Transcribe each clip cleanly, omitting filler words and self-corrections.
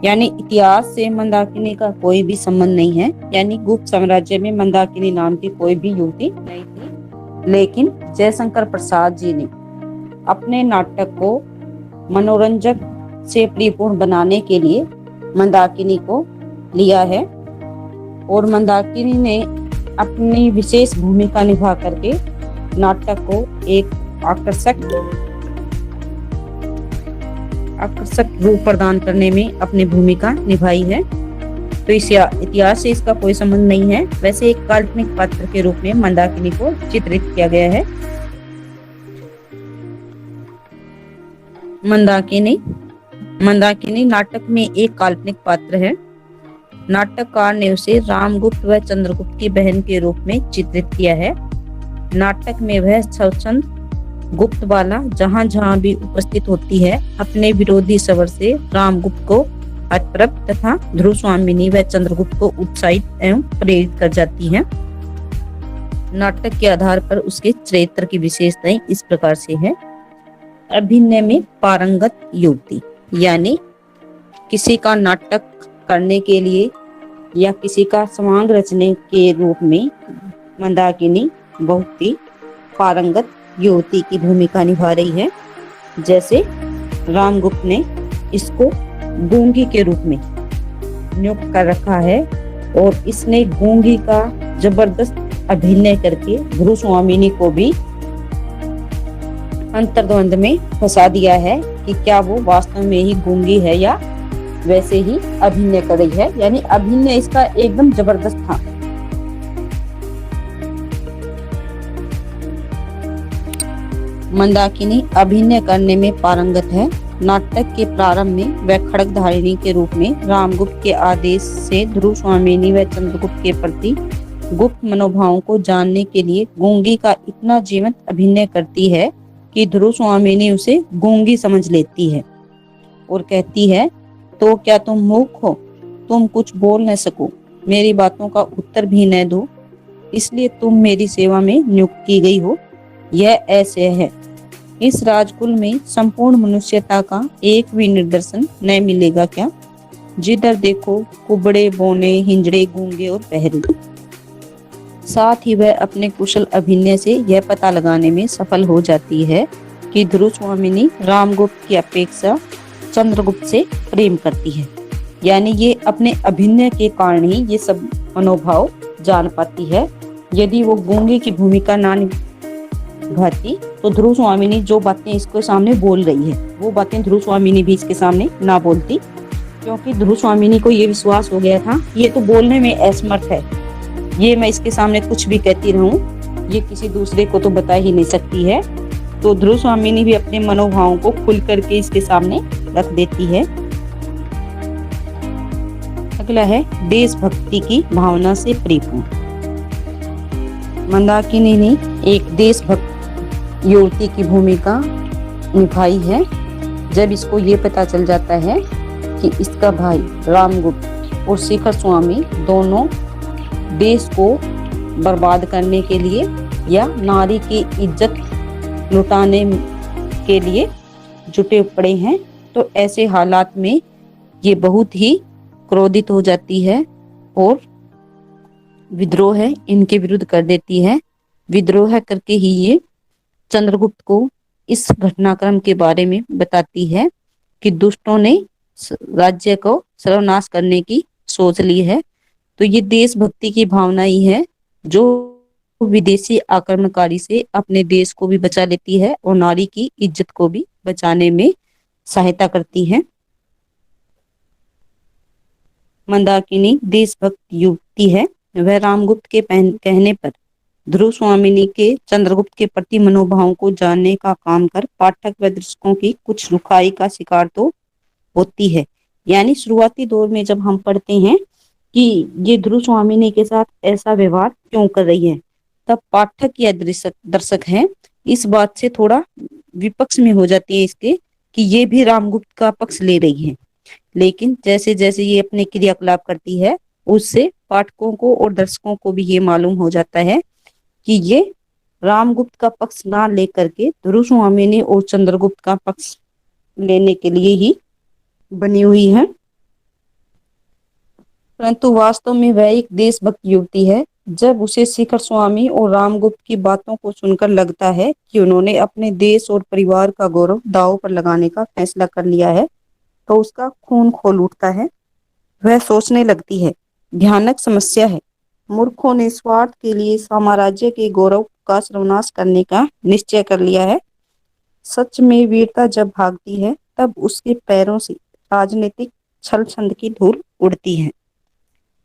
यानी इतिहास से मंदाकिनी का कोई भी संबंध नहीं है। यानी गुप्त साम्राज्य में मंदाकिनी नाम की कोई भी युवती नहीं थी। लेकिन जयशंकर प्रसाद जी ने अपने नाटक को मनोरंजक से परिपूर्ण बनाने के लिए मंदाकिनी को लिया है और मंदाकिनी ने अपनी विशेष भूमिका निभा करके नाटक को एक आकर्षक रूप प्रदान करने में अपनी भूमिका निभाई है। तो इस इतिहास से इसका कोई संबंध नहीं है। वैसे एक काल्पनिक पात्र के रूप में मंदाकिनी को चित्रित किया गया है। मंदाकिनी नाटक में एक काल्पनिक पात्र है। नाटककार ने उसे रामगुप्त व चंद्रगुप्त की बहन के रूप में चित्रित किया है। नाटक में वह स्वच्छंद गुप्त बाला जहां जहां भी उपस्थित होती है अपने विरोधी स्वर से रामगुप्त को हतप्रभ तथा ध्रुव स्वामिनी व चंद्रगुप्त को उत्साहित एवं प्रेरित कर जाती है। नाटक के आधार पर उसके चरित्र की विशेषताएं इस प्रकार से है। अभिनय में पारंगत युवती, यानी किसी का नाटक करने के लिए या किसी का समांग रचने के रूप में मंदाकिनी बहुत ही पारंगत युवती की भूमिका निभा रही है। जैसे रामगुप्त ने इसको गूंगी के रूप में नियुक्त कर रखा है और इसने गूंगी का जबरदस्त अभिनय करके ध्रुव स्वामिनी को भी अंतर्द्वंद में फंसा दिया है कि क्या वो वास्तव में ही गूंगी है या वैसे ही अभिनय कर रही है। यानी अभिनय इसका एकदम जबरदस्त था। मंदाकिनी अभिनय करने में पारंगत है। नाटक के प्रारंभ में वह खड्गधारिणी के रूप में रामगुप्त के आदेश से ध्रुव स्वामिनी व चंद्रगुप्त के प्रति गुप्त मनोभावों को जानने के लिए गूंगी का इतना जीवंत अभिनय करती है कि ध्रुव स्वामिनी उसे गूंगी समझ लेती है और कहती है, तो क्या तुम मूर्ख हो? तुम कुछ बोल न सको, मेरी बातों का उत्तर भी न दो, इसलिए तुम मेरी सेवा में नियुक्त की गई हो। यह ऐसे है, इस राजकुल में संपूर्ण मनुष्यता का एक भी निदर्शन न मिलेगा क्या? जिधर देखो कुबड़े, बोने, हिंजड़े, गूंगे और बहरे। साथ ही वह अपने कुशल अभिनय से यह पता लगाने में सफल हो जाती है कि ध्रुव स्वामिनी रामगुप्त की अपेक्षा चंद्रगुप्त से प्रेम करती है। यानी ये अपने अभिनय के कारण ही ये सब मनोभाव जान पाती है। यदि वो गूंगे की भूमिका ना निभाती तो ध्रुव स्वामिनी जो बातें इसके सामने बोल रही है वो बातें ध्रुव स्वामिनी भी इसके सामने ना बोलती, क्योंकि ध्रुव स्वामिनी को ये विश्वास हो गया था ये तो बोलने में असमर्थ है, ये मैं इसके सामने कुछ भी कहती रहूं, ये किसी दूसरे को तो बता ही नहीं सकती है। तो ध्रुव स्वामिनी भी अपने मनोभावों को खुल करके इसके सामने रख देती है। अगला है देशभक्ति की भावना से परिपूर्ण। मंदाकिनी ने एक देशभक्त युवती की भूमिका निभाई है। जब इसको ये पता चल जाता है कि इसका भाई रामगुप्त और शिखर स्वामी दोनों देश को बर्बाद करने के लिए या नारी की इज्जत लुटाने के लिए जुटे पड़े हैं, तो ऐसे हालात में ये बहुत ही क्रोधित हो जाती है और विद्रोह है इनके विरुद्ध कर देती है। विद्रोह करके ही ये चंद्रगुप्त को इस घटनाक्रम के बारे में बताती है कि दुष्टों ने राज्य को सर्वनाश करने की सोच ली है। तो ये देशभक्ति की भावना ही है जो विदेशी आक्रमणकारी से अपने देश को भी बचा लेती है और नारी की इज्जत को भी बचाने में सहायता करती है। मंदाकिनी देशभक्त युवती है। वह रामगुप्त के कहने पर ध्रुव स्वामिनी के चंद्रगुप्त के प्रति मनोभावों को जानने का काम कर पाठक व दर्शकों की कुछ रुखाई का शिकार तो होती है। यानी शुरुआती दौर में जब हम पढ़ते हैं कि ये ध्रुव स्वामिनी के साथ ऐसा व्यवहार क्यों कर रही है, तब पाठक या दर्शक हैं इस बात से थोड़ा विपक्ष में हो जाती है इसके कि ये भी रामगुप्त का पक्ष ले रही है। लेकिन जैसे जैसे ये अपने क्रियाकलाप करती है उससे पाठकों को और दर्शकों को भी ये मालूम हो जाता है कि ये रामगुप्त का पक्ष ना लेकर के ध्रुव स्वामिनी और चंद्रगुप्त का पक्ष लेने के लिए ही बनी हुई है। परंतु वास्तव में वह एक देशभक्त युवती है। जब उसे शिखर स्वामी और रामगुप्त की बातों को सुनकर लगता है कि उन्होंने अपने देश और परिवार का गौरव दांव पर लगाने का फैसला कर लिया है, तो उसका खून खौल उठता है। वह सोचने लगती है, भयानक समस्या है। मूर्खों ने स्वार्थ के लिए साम्राज्य के गौरव का सर्वनाश करने का निश्चय कर लिया है। सच में वीरता जब भागती है, तब उसके पैरों से राजनीतिक छल छंद की धूल उड़ती है।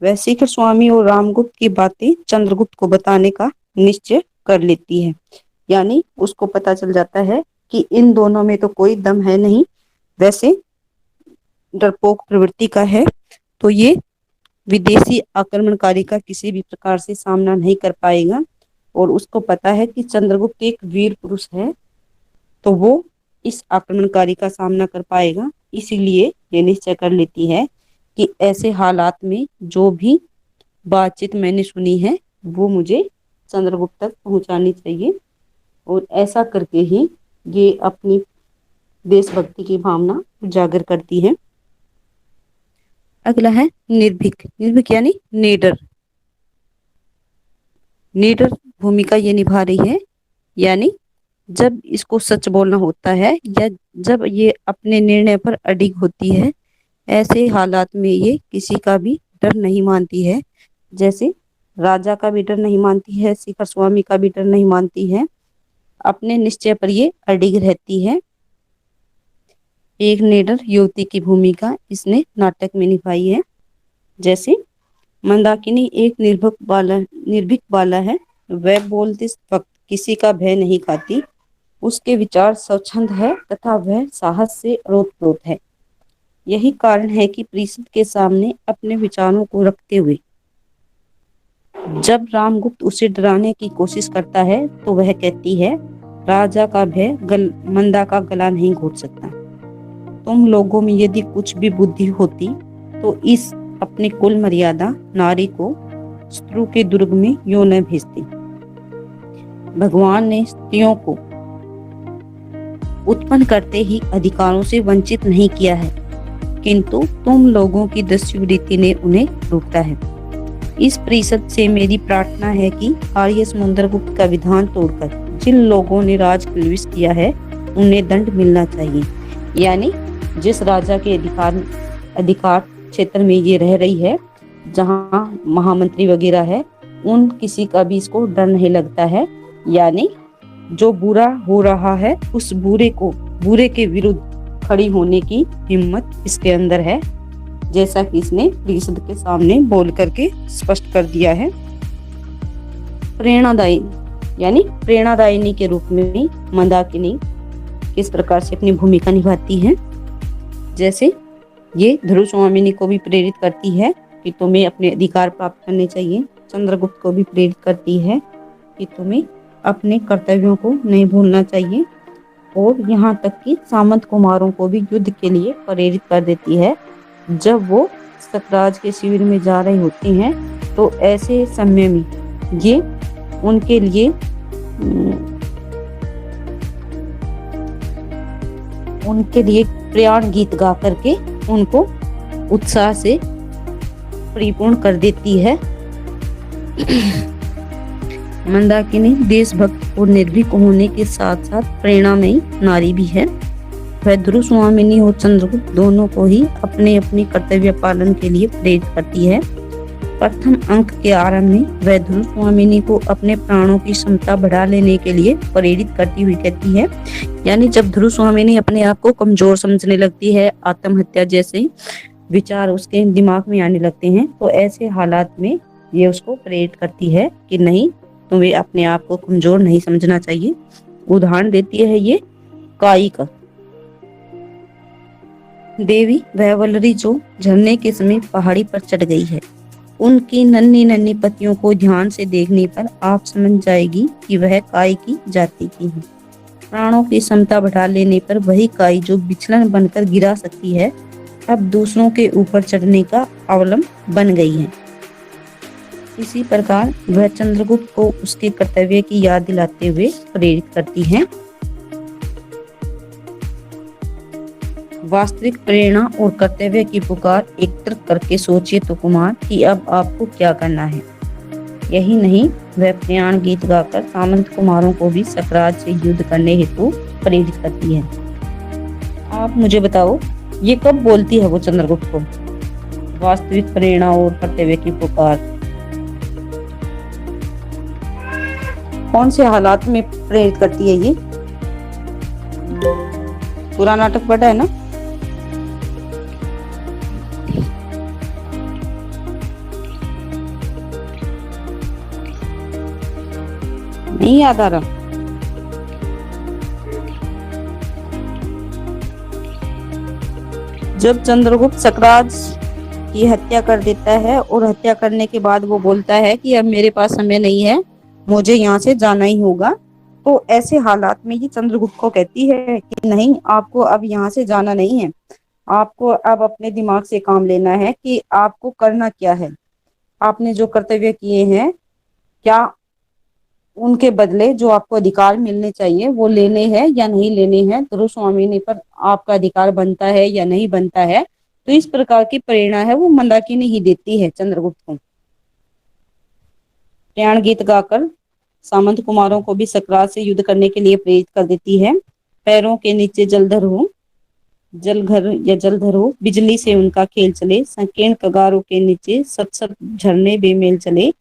वह शिखर स्वामी और रामगुप्त की बातें चंद्रगुप्त को बताने का निश्चय कर लेती है। यानी उसको पता चल जाता है कि इन दोनों में तो कोई दम है नहीं, वैसे डरपोक प्रवृत्ति का है, तो ये विदेशी आक्रमणकारी का किसी भी प्रकार से सामना नहीं कर पाएगा। और उसको पता है कि चंद्रगुप्त एक वीर पुरुष है, तो वो इस आक्रमणकारी का सामना कर पाएगा। इसीलिए ये निश्चय कर लेती है कि ऐसे हालात में जो भी बातचीत मैंने सुनी है वो मुझे चंद्रगुप्त तक पहुंचानी चाहिए। और ऐसा करके ही ये अपनी देशभक्ति की भावना उजागर करती है। अगला है निर्भीक। निर्भीक यानी निडर। निडर भूमिका ये निभा रही है, यानी जब इसको सच बोलना होता है या जब ये अपने निर्णय पर अडिग होती है, ऐसे हालात में ये किसी का भी डर नहीं मानती है। जैसे राजा का भी डर नहीं मानती है, शिखर स्वामी का भी डर नहीं मानती है, अपने निश्चय पर ये अडिग रहती है। एक निडर युवती की भूमिका इसने नाटक में निभाई है। जैसे मंदाकिनी एक निर्भीक बाला है। वह बोलते वक्त किसी का भय नहीं खाती। उसके विचार स्वच्छंद है तथा वह साहस से ओतप्रोत है। यही कारण है कि प्रीषद के सामने अपने विचारों को रखते हुए जब रामगुप्त उसे डराने की कोशिश करता है, तो वह कहती है, राजा का भय मंदा का गला नहीं घोट सकता। तुम लोगों में यदि कुछ भी बुद्धि होती तो इस अपने कुल मर्यादा नारी को शत्रु के दुर्ग में यूं न भेजती। भगवान ने स्त्रियों को उत्पन्न करते ही अधिकारों से वंचित नहीं किया है, किंतु तुम लोगों की दस्युवृत्ति ने उन्हें रोका है। इस प्रीषद से मेरी प्रार्थना है कि आर्य समुद्रगुप्त का विधान तोड़कर जिन लोगों ने राज प्रवेश किया है उन्हें दंड मिलना चाहिए। यानी जिस राजा के अधिकार क्षेत्र में ये रह रही है, जहाँ महामंत्री वगैरह है, उन किसी का भी इसको डर नहीं लगता है। यानी जो बुरा हो रहा है उस बुरे के विरुद्ध खड़ी होने की हिम्मत इसके अंदर है, जैसा कि इसने प्रीषद के सामने बोल करके स्पष्ट कर दिया है। प्रेरणादायी यानी प्रेरणादायिनी के रूप में भी मंदाकिनी किस प्रकार से अपनी भूमिका निभाती है। जैसे ये ध्रुव स्वामिनी को भी प्रेरित करती है कि तुम्हें अपने अधिकार प्राप्त करने चाहिए। चंद्रगुप्त को भी प्रेरित करती है कि तुम्हें अपने कर्तव्यों को नहीं भूलना चाहिए। और यहाँ तक कि सामंत कुमारों को भी युद्ध के लिए प्रेरित कर देती है। जब वो सतराज के शिविर में जा रहे होते हैं, तो ऐसे समय में ये उनके लिए प्रयाण गीत गा करके उनको उत्साह से परिपूर्ण कर देती है। मंदाकिनी देशभक्त और निर्भीक होने के साथ साथ प्रेरणामयी नारी भी है। वह ध्रुव स्वामिनी और चंद्रगुप्त दोनों को ही अपने अपने कर्तव्य पालन के लिए प्रेरित करती है। प्रथम अंक के आरंभ में वह ध्रुव स्वामिनी को अपने प्राणों की क्षमता बढ़ा लेने के लिए प्रेरित करती हुई कहती है। यानी जब ध्रुव स्वामिनी अपने आप को कमजोर समझने लगती है, आत्महत्या जैसे विचार उसके दिमाग में आने लगते हैं, तो ऐसे हालात में ये उसको प्रेरित करती है कि नहीं, तुम्हें अपने आप को कमजोर नहीं समझना चाहिए। उदाहरण देती है ये काई का। देवी वह वल्लरी जो झरने के समय पहाड़ी पर चढ़ गई है। उनकी नन्ही नन्ही पत्तियों को ध्यान से देखने पर आप समझ जाएगी कि वह काई की जाति की है। प्राणों की क्षमता बढ़ा लेने पर वही काई जो बिछलन बनकर गिरा सकती है, अब दूसरों के ऊपर चढ़ने का अवलंब बन गई है। इसी प्रकार वह चंद्रगुप्त को उसके कर्तव्य की याद दिलाते हुए प्रेरित करती है। वास्तविक प्रेरणा और कर्तव्य की पुकार एकत्रित करके सोचिए तो कुमार कि अब आपको क्या करना है। यही नहीं, वह प्रयाण गीत गाकर सामंत कुमारों को भी सकराज से युद्ध करने हेतु प्रेरित करती है। आप मुझे बताओ, ये कब बोलती है वो चंद्रगुप्त को वास्तविक प्रेरणा और कर्तव्य की पुकार? कौन से हालात में प्रेरित करती है ये? पूरा नाटक पढ़ा है ना? नहीं याद आ रहा? जब चंद्रगुप्त सकराज की हत्या कर देता है और हत्या करने के बाद वो बोलता है कि अब मेरे पास समय नहीं है, मुझे यहाँ से जाना ही होगा, तो ऐसे हालात में ये चंद्रगुप्त को कहती है कि नहीं, आपको अब यहाँ से जाना नहीं है, आपको अब अपने दिमाग से काम लेना है कि आपको करना क्या है। आपने जो कर्तव्य किए हैं, क्या उनके बदले जो आपको अधिकार मिलने चाहिए वो लेने हैं या नहीं लेने हैं, ध्रुवस्वामिनी पर आपका अधिकार बनता है या नहीं बनता है। तो इस प्रकार की प्रेरणा है वो मंदाकिनी ही देती है चंद्रगुप्त को। प्रयाण गीत गाकर सामंत कुमारों को भी सकरात से युद्ध करने के लिए प्रेरित कर देती है। पैरों के नीचे जलधर हो, जलघर या जलधर हो, बिजली से उनका खेल चले, संकीर्ण कगारों के नीचे सत सत झरने बेमेल चले,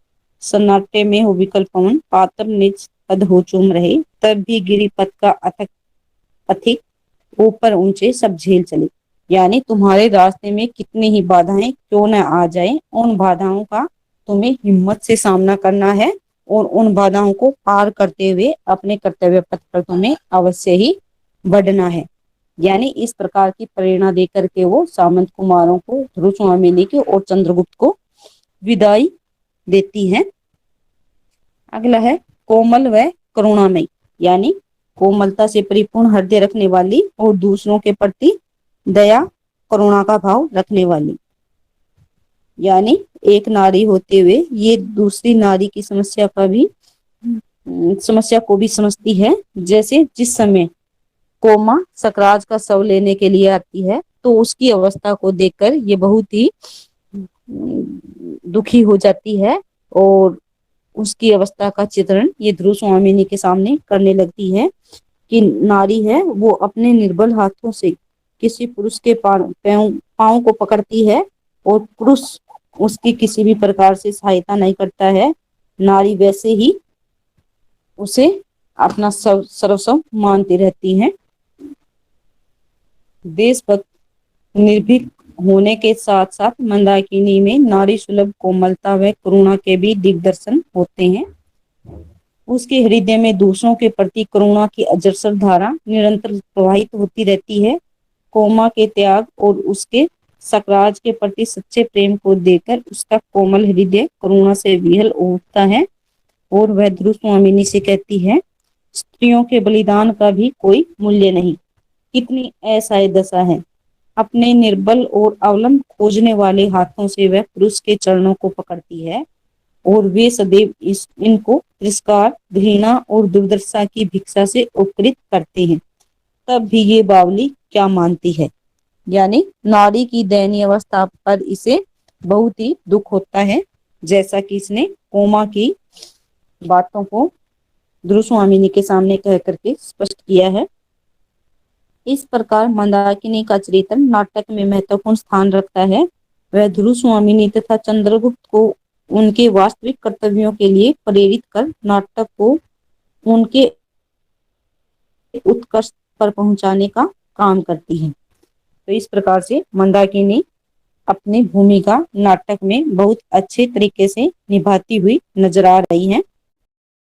सन्नाटे में हो विकल पवन, पातप निज पद हो चूम रहे, तब भी गिरिपथ का अथक पथिक, ऊपर ऊंचे सब झेल चले। यानी तुम्हारे रास्ते में कितनी ही बाधाएं क्यों न आ जाए, उन बाधाओं का तुम्हें हिम्मत से सामना करना है और उन बाधाओं को पार करते हुए अपने कर्तव्य पथ पर तुम्हें अवश्य ही बढ़ना है। यानी इस प्रकार की प्रेरणा देकर के वो सामंत कुमारों को, ध्रुवस्वामिनी के और चंद्रगुप्त को विदाई देती है। अगला है कोमल व करुणामयी, यानी कोमलता से परिपूर्ण हृदय रखने वाली और दूसरों के प्रति दया करुणा का भाव रखने वाली। यानी एक नारी होते हुए ये दूसरी नारी की समस्या को भी समझती है। जैसे जिस समय कोमा सकराज का शव लेने के लिए आती है तो उसकी अवस्था को देखकर ये बहुत ही दुखी हो जाती है और उसकी अवस्था का चित्रण ये ध्रुवस्वामिनी के सामने करने लगती है कि नारी है वो अपने निर्बल हाथों से किसी पुरुष के पांव को पकड़ती है और पुरुष उसकी किसी भी प्रकार से सहायता नहीं करता है, नारी वैसे ही उसे अपना सर्वस्व मानती रहती है। देशभक्त निर्भीक होने के साथ साथ मंदाकिनी में नारी सुलभ कोमलता व करुणा के भी दिग्दर्शन होते हैं। उसके हृदय में दूसरों के प्रति करुणा की अजस्र धारा निरंतर प्रवाहित होती रहती है। कोमा के त्याग और उसके सकराज के प्रति सच्चे प्रेम को देखकर उसका कोमल हृदय करुणा से विहल उठता है और वह ध्रुवस्वामिनी से कहती है, स्त्रियों के बलिदान का भी कोई मूल्य नहीं। कितनी असहाय दशा है। अपने निर्बल और अवलंब खोजने वाले हाथों से वह पुरुष के चरणों को पकड़ती है और वे सदैव इनको तिरस्कार, घृणा और दुर्दशा की भिक्षा से उपकृत करते हैं। तब भी ये बावली क्या मानती है। यानी नारी की दयनीय अवस्था पर इसे बहुत ही दुख होता है, जैसा कि इसने कोमा की बातों को ध्रुवस्वामिनी के सामने कह करके स्पष्ट किया है। इस प्रकार मंदाकिनी का चरित्र नाटक में महत्वपूर्ण स्थान रखता है। वह ध्रुवस्वामिनी तथा चंद्रगुप्त को उनके वास्तविक कर्तव्यों के लिए प्रेरित कर नाटक को उनके उत्कर्ष पर पहुंचाने का काम करती है। तो इस प्रकार से मंदाकिनी अपनी भूमिका नाटक में बहुत अच्छे तरीके से निभाती हुई नजर आ रही है।